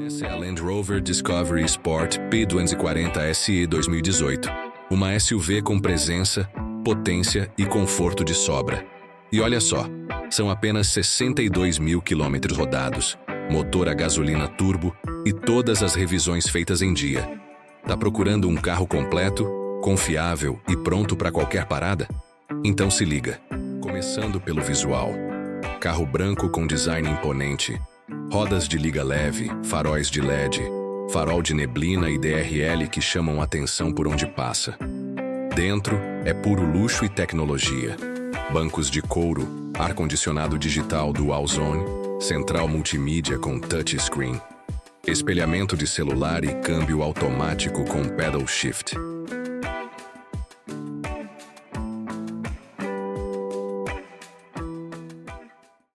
Essa é a Land Rover Discovery Sport P240 SE 2018. Uma SUV com presença, potência e conforto de sobra. E olha só, são apenas 62 mil quilômetros rodados, motor a gasolina turbo e todas as revisões feitas em dia. Tá procurando um carro completo, confiável e pronto para qualquer parada? Então se liga. Começando pelo visual. Carro branco com design imponente. Rodas de liga leve, faróis de LED, farol de neblina e DRL que chamam atenção por onde passa. Dentro é puro luxo e tecnologia. Bancos de couro, ar-condicionado digital Dual Zone, central multimídia com touchscreen, espelhamento de celular e câmbio automático com pedal shift.